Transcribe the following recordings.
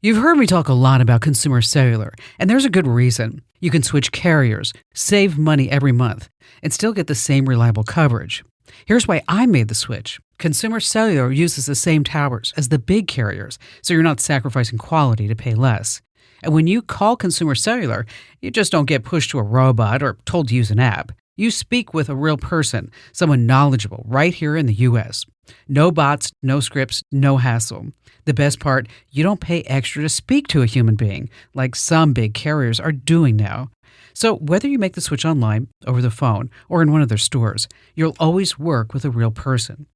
You've heard me talk a lot about consumer cellular, and there's a good reason. You can switch carriers, save money every month, and still get the same reliable coverage. Here's why I made the switch. Consumer cellular uses the same towers as the big carriers, so you're not sacrificing quality to pay less. And when you call consumer cellular, you just don't get pushed to a robot or told to use an app. You speak with a real person, someone knowledgeable, right here in the U.S. No bots, no scripts, no hassle. The best part, you don't pay extra to speak to a human being, like some big carriers are doing now. So whether you make the switch online, over the phone, or in one of their stores, you'll always work with a real person.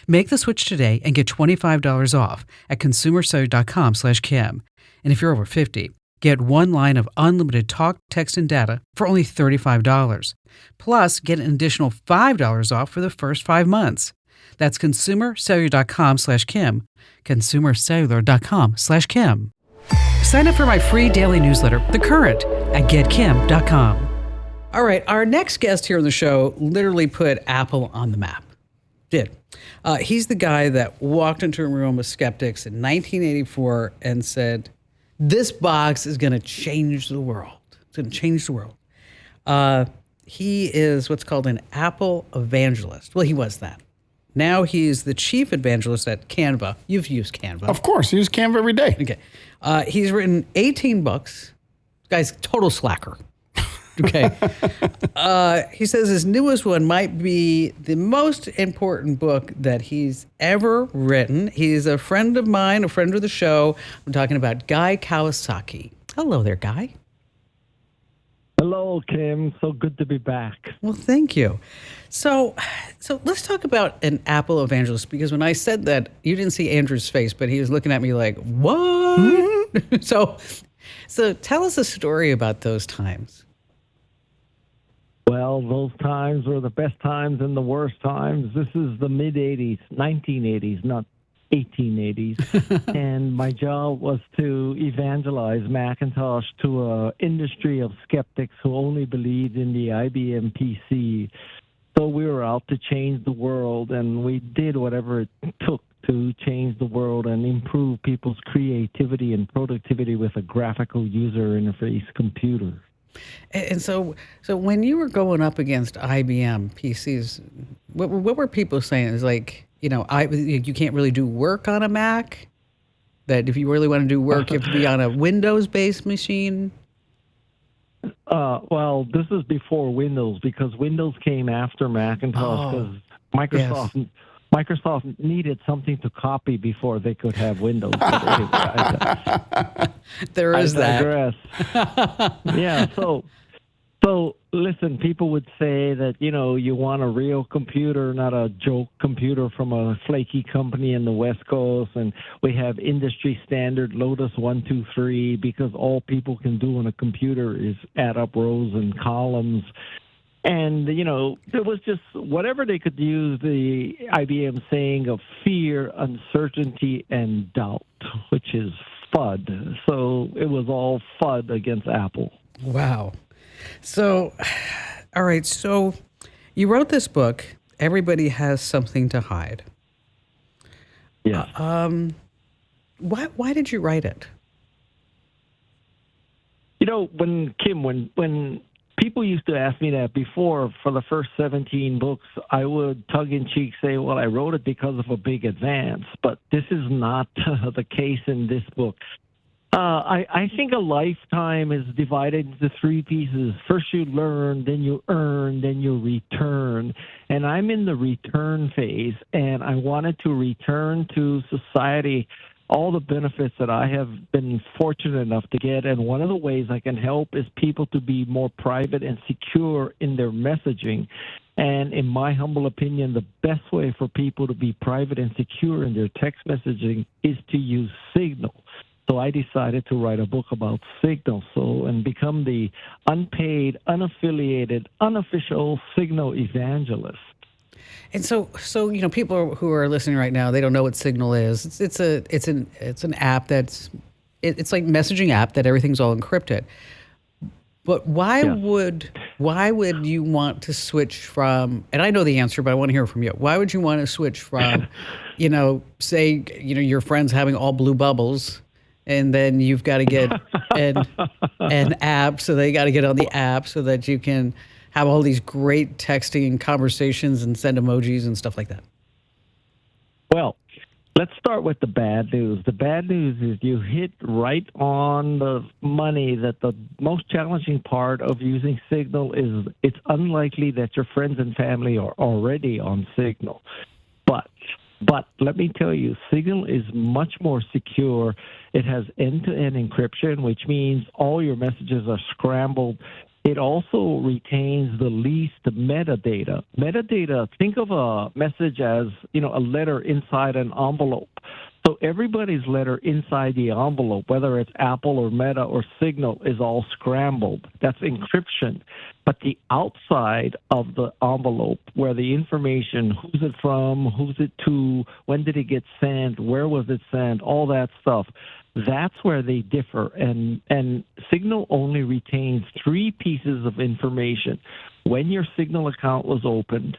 Make the switch today and get $25 off at consumercellular.com/Kim. And if you're over 50, get one line of unlimited talk, text, and data for only $35. Plus, get an additional $5 off for the first 5 months. That's consumercellular.com/Kim, consumercellular.com/Kim. Sign up for my free daily newsletter, The Current, at getkim.com. All right, our next guest here on the show literally put Apple on the map. Did. He's the guy that walked into a room with skeptics in 1984 and said, this box is going to change the world. It's going to change the world. He is what's called an Apple evangelist. Well, he was that. Now he's the chief evangelist at Canva. You've used Canva. Of course, I use Canva every day. Okay. He's written 18 books. This guy's total slacker. Okay. He says his newest one might be the most important book that he's ever written. He's a friend of mine, a friend of the show. I'm talking about Guy Kawasaki. Hello there, Guy. Hello, Kim. So good to be back. Well, thank you. So let's talk about an Apple evangelist, because when I said that, you didn't see Andrew's face, but he was looking at me like, what? So tell us a story about those times. Well, those times were the best times and the worst times. This is the mid-'80s, 1980s, not 1880s. And my job was to evangelize Macintosh to an industry of skeptics who only believed in the IBM PC. So we were out to change the world, and we did whatever it took to change the world and improve people's creativity and productivity with a graphical user interface computer. And so when you were going up against IBM PCs, what were people saying? It's like, you can't really do work on a Mac? That if you really want to do work, you have to be on a Windows-based machine? Well, this is before Windows, because Windows came after Macintosh, because Microsoft needed something to copy before they could have Windows. But anyway, I digress. Yeah, so listen, people would say that, you want a real computer, not a joke computer from a flaky company in the West Coast, and we have industry standard Lotus 123, because all people can do on a computer is add up rows and columns. And, there was just whatever they could use the IBM saying of fear, uncertainty, and doubt, which is FUD. So it was all FUD against Apple. Wow. So, all right. So you wrote this book, Everybody Has Something to Hide. Yeah. Why did you write it? When people used to ask me that before, for the first 17 books, I would tongue-in-cheek say, well, I wrote it because of a big advance. But this is not the case in this book. I think a lifetime is divided into 3 pieces. First you learn, then you earn, then you return. And I'm in the return phase, and I wanted to return to society all the benefits that I have been fortunate enough to get. And one of the ways I can help is people to be more private and secure in their messaging. And in my humble opinion, the best way for people to be private and secure in their text messaging is to use Signal. So I decided to write a book about Signal, and become the unpaid, unaffiliated, unofficial Signal evangelist. And so people who are listening right now, they don't know what Signal is. It's an app it's like messaging app that everything's all encrypted. But why would you want to switch from? And I know the answer, but I want to hear from you. Why would you want to switch from, say, your friends having all blue bubbles, and then you've got to get an app, so they got to get on the app so that you can have all these great texting conversations and send emojis and stuff like that. Well, let's start with the bad news. The bad news is you hit right on the money that the most challenging part of using Signal is it's unlikely that your friends and family are already on Signal. But let me tell you, Signal is much more secure. It has end-to-end encryption, which means all your messages are scrambled. It also retains the least metadata. Metadata, think of a message as, a letter inside an envelope. So everybody's letter inside the envelope, whether it's Apple or Meta or Signal, is all scrambled. That's encryption. But the outside of the envelope, where the information, who's it from, who's it to, when did it get sent, where was it sent, all that stuff, that's where they differ. And Signal only retains 3 pieces of information. When your Signal account was opened,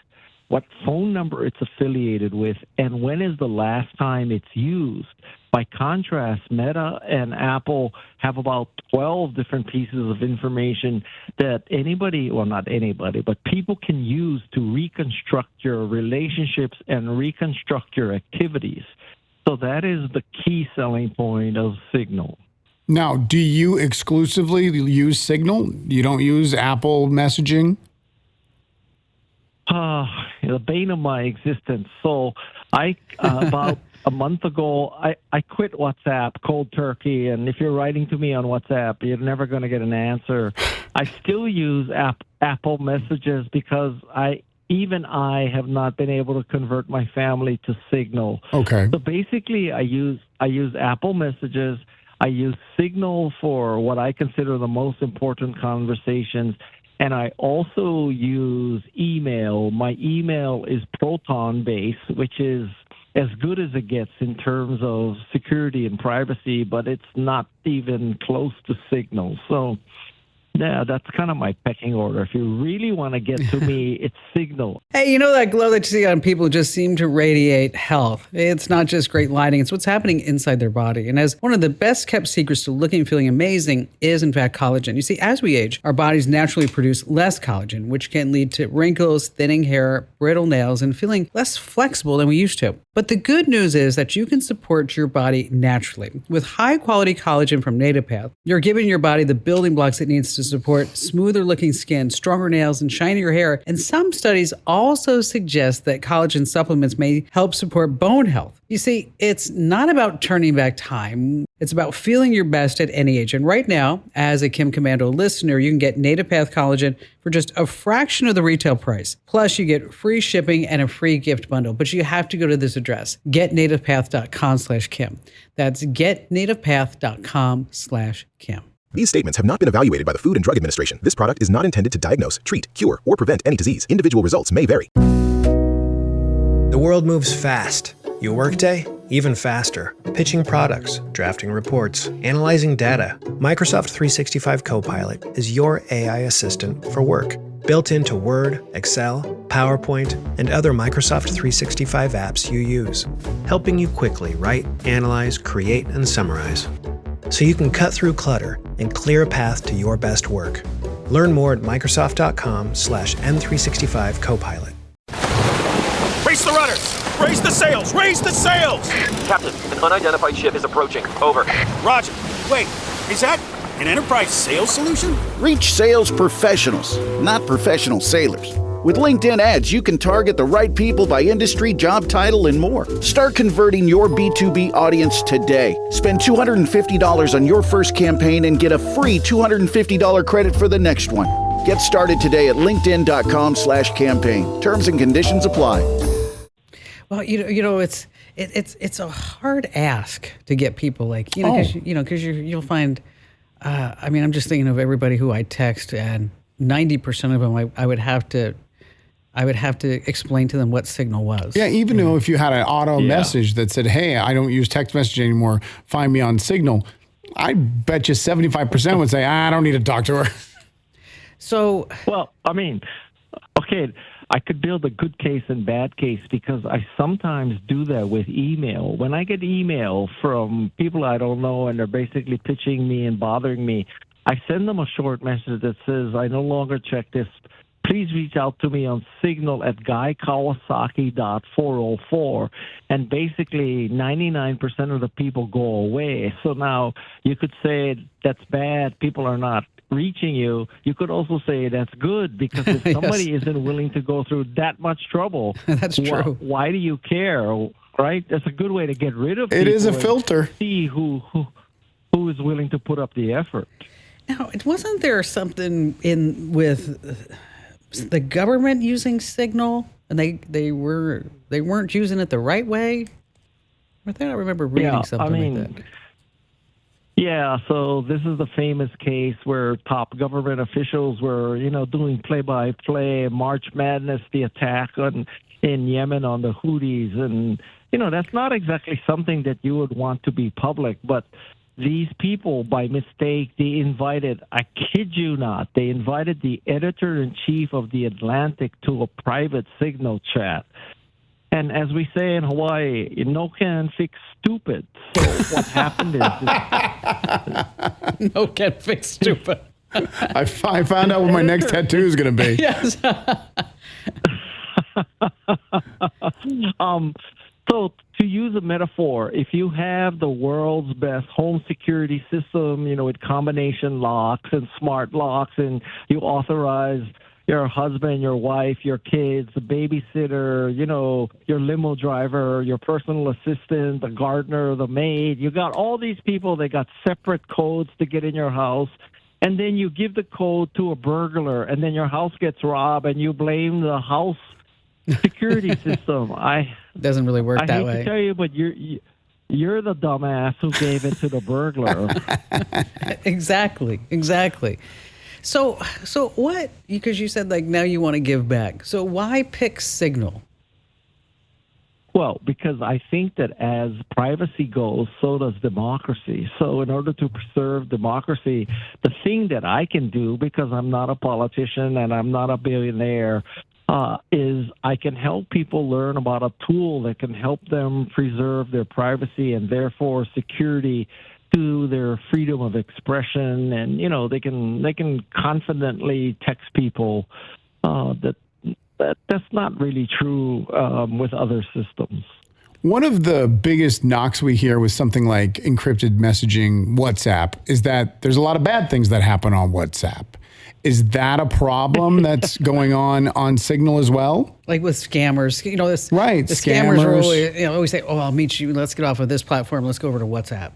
what phone number it's affiliated with, and when is the last time it's used. By contrast, Meta and Apple have about 12 different pieces of information that anybody, well, not anybody, but people can use to reconstruct your relationships and reconstruct your activities. So that is the key selling point of Signal. Now, do you exclusively use Signal? You don't use Apple messaging? The bane of my existence. So I about a month ago, I quit WhatsApp cold turkey. And if you're writing to me on WhatsApp, you're never going to get an answer. I still use Apple messages because I have not been able to convert my family to Signal. Okay. So basically, I use Apple messages. I use Signal for what I consider the most important conversations. And I also use email. My email is Proton-based, which is as good as it gets in terms of security and privacy, but it's not even close to Signal. So, yeah, that's kind of my pecking order. If you really want to get to me, it's Signal. Hey, that glow that you see on people just seem to radiate health. It's not just great lighting, it's what's happening inside their body. And as one of the best kept secrets to looking and feeling amazing is, in fact, collagen. You see, as we age, our bodies naturally produce less collagen, which can lead to wrinkles, thinning hair, brittle nails, and feeling less flexible than we used to. But the good news is that you can support your body naturally. With high-quality collagen from Native Path, you're giving your body the building blocks it needs to support smoother-looking skin, stronger nails, and shinier hair. And some studies also suggest that collagen supplements may help support bone health. You see, it's not about turning back time. It's about feeling your best at any age. And right now, as a Kim Commando listener, you can get Native Path collagen for just a fraction of the retail price. Plus, you get free shipping and a free gift bundle. But you have to go to this address, getnativepath.com/Kim. That's getnativepath.com/Kim. These statements have not been evaluated by the Food and Drug Administration. This product is not intended to diagnose, treat, cure, or prevent any disease. Individual results may vary. The world moves fast. Your workday, even faster. Pitching products, drafting reports, analyzing data. Microsoft 365 Copilot is your AI assistant for work. Built into Word, Excel, PowerPoint, and other Microsoft 365 apps you use. Helping you quickly write, analyze, create, and summarize. So you can cut through clutter and clear a path to your best work. Learn more at Microsoft.com/M365 Copilot. Raise the runners! Raise the sails! Raise the sails! Captain, an unidentified ship is approaching. Over. Roger. Wait, is that an enterprise sales solution? Reach sales professionals, not professional sailors. With LinkedIn ads, you can target the right people by industry, job title, and more. Start converting your B2B audience today. Spend $250 on your first campaign and get a free $250 credit for the next one. Get started today at linkedin.com/campaign. Terms and conditions apply. Well, it's a hard ask to get people because you'll find. I'm just thinking of everybody who I text, and 90% of them I would have to explain to them what Signal was. Yeah, even though if you had an auto message that said, "Hey, I don't use text messaging anymore. Find me on Signal," I bet you 75% would say, "I don't need to talk to her." So, well, okay, I could build a good case and bad case because I sometimes do that with email. When I get email from people I don't know and they're basically pitching me and bothering me, I send them a short message that says, I no longer check this. Please reach out to me on Signal at guykawasaki.404. And basically 99% of the people go away. So now you could say that's bad. People are not reaching you. You could also say that's good because if somebody isn't willing to go through that much trouble, that's true. Why do you care? Right? That's a good way to get rid of people. It is a filter. See who is willing to put up the effort. Now, wasn't there something in with the government using Signal, and they weren't using it the right way? I think I remember reading something like that. Yeah, so this is the famous case where top government officials were, doing play-by-play, March Madness, the attack in Yemen on the Houthis. And, that's not exactly something that you would want to be public. But these people, by mistake, they invited, I kid you not, they invited the editor-in-chief of The Atlantic to a private Signal chat. And as we say in Hawaii, no can fix stupid. So what happened is... No can fix stupid. I found out what my next tattoo is going to be. Yes. So to use a metaphor, if you have the world's best home security system, with combination locks and smart locks, and you authorize your husband, your wife, your kids, the babysitter, your limo driver, your personal assistant, the gardener, the maid. You got all these people. They got separate codes to get in your house. And then you give the code to a burglar, and then your house gets robbed, and you blame the house security system. Doesn't really work that way. I hate to tell you, but you're the dumbass who gave it to the burglar. Exactly. So what, because you said now you want to give back. So why pick Signal? Well, because I think that as privacy goes, so does democracy. So in order to preserve democracy, the thing that I can do, because I'm not a politician and I'm not a billionaire, is I can help people learn about a tool that can help them preserve their privacy and therefore security to their freedom of expression, and they can confidently text people that's not really true with other systems. One of the biggest knocks we hear with something like encrypted messaging, WhatsApp, is that there's a lot of bad things that happen on WhatsApp. Is that a problem that's going on Signal as well? Like with scammers, this right? The scammers are always say, "Oh, I'll meet you. Let's get off of this platform. Let's go over to WhatsApp."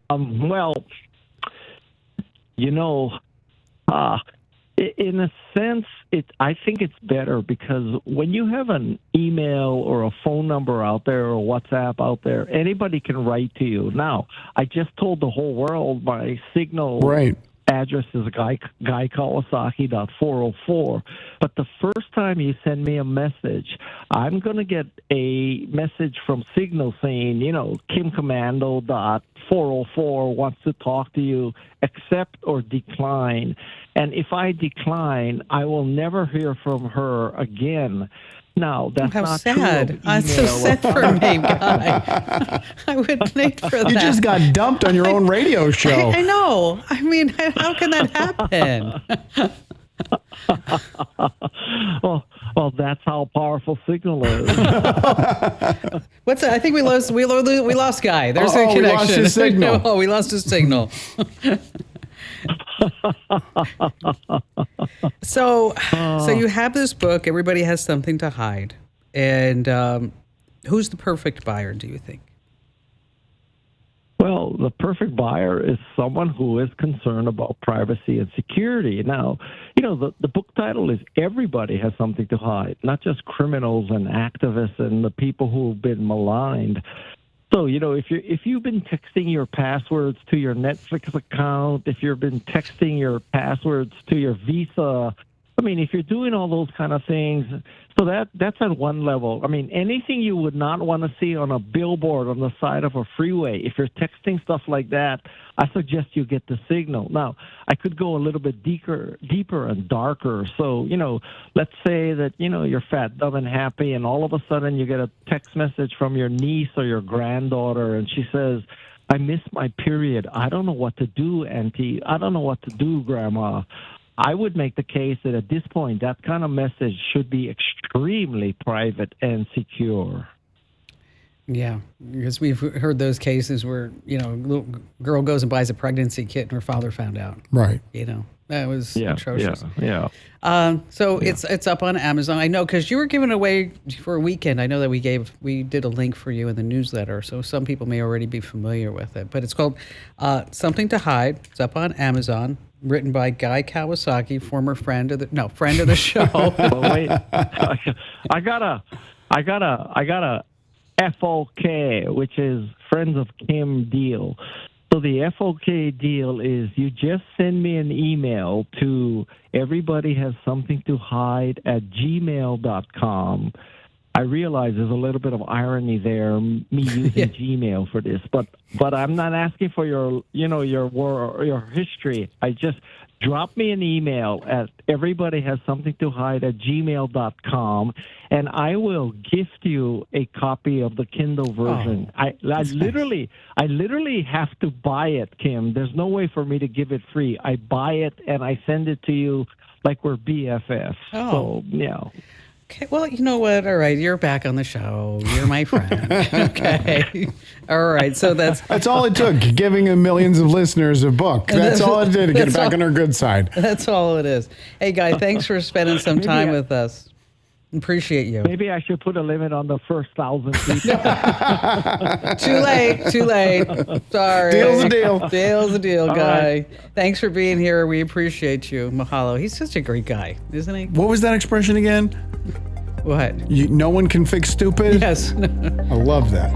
Well, in a sense, I think it's better because when you have an email or a phone number out there or WhatsApp out there, anybody can write to you. Now, I just told the whole world my Signal address is guykawasaki.404. But the first time you send me a message, I'm going to get a message from Signal saying, kimcommando.404 wants to talk to you, accept or decline. And if I decline, I will never hear from her again. Now, that's how not sad. true. That's so sad for me, Guy. I would hate for that. You just got dumped on your own radio show. I know. I mean, how can that happen? Well, that's how powerful Signal is. What's that? I think we lost Guy. There's a connection. We lost his signal. Oh, we lost his signal. So you have this book. Everybody has something to hide. And who's the perfect buyer, do you think? Well, the perfect buyer is someone who is concerned about privacy and security. Now, the book title is Everybody Has Something to Hide, not just criminals and activists and the people who've been maligned. So, if you've been texting your passwords to your Netflix account, if you've been texting your passwords to your Visa I mean, if you're doing all those kind of things, so that's at one level. I mean, anything you would not want to see on a billboard on the side of a freeway, if you're texting stuff like that, I suggest you get the signal. Now, I could go a little bit deeper and darker. So, let's say that, you're fat, dumb, and happy, and all of a sudden you get a text message from your niece or your granddaughter, and she says, I miss my period. I don't know what to do, Auntie. I don't know what to do, Grandma. I would make the case that at this point, that kind of message should be extremely private and secure. Yeah, because we've heard those cases where, a little girl goes and buys a pregnancy kit and her father found out. Right. That was atrocious. Yeah. It's up on Amazon. I know, because you were giving away for a weekend. I know that we did a link for you in the newsletter, so some people may already be familiar with it. But it's called Something to Hide. It's up on Amazon. Written by Guy Kawasaki, former friend of the show. Well, wait, I got a FOK, which is Friends of Kim deal. So the FOK deal is you just send me an email to everybodyhassomethingtohide@gmail.com. I realize there's a little bit of irony there, me using Gmail for this, but I'm not asking for your history. I just drop me an email at everybodyhassomethingtohide@gmail.com, and I will gift you a copy of the Kindle version. I literally have to buy it, Kim. There's no way for me to give it free. I buy it and I send it to you like we're BFFs. So, Okay, well, you know what? All right, you're back on the show. You're my friend. Okay. All right, so that's all it took, giving millions of listeners a book. That's all it did to get it back on our good side. That's all it is. Hey, Guy, thanks for spending some time with us. Appreciate you. Maybe I should put a limit on the first 1,000 people. Too late. Sorry. Deal's a deal. Deal's a deal, Guy. Right. Thanks for being here. We appreciate you. Mahalo. He's such a great guy, isn't he? What was that expression again? What? No one can fix stupid? Yes. I love that.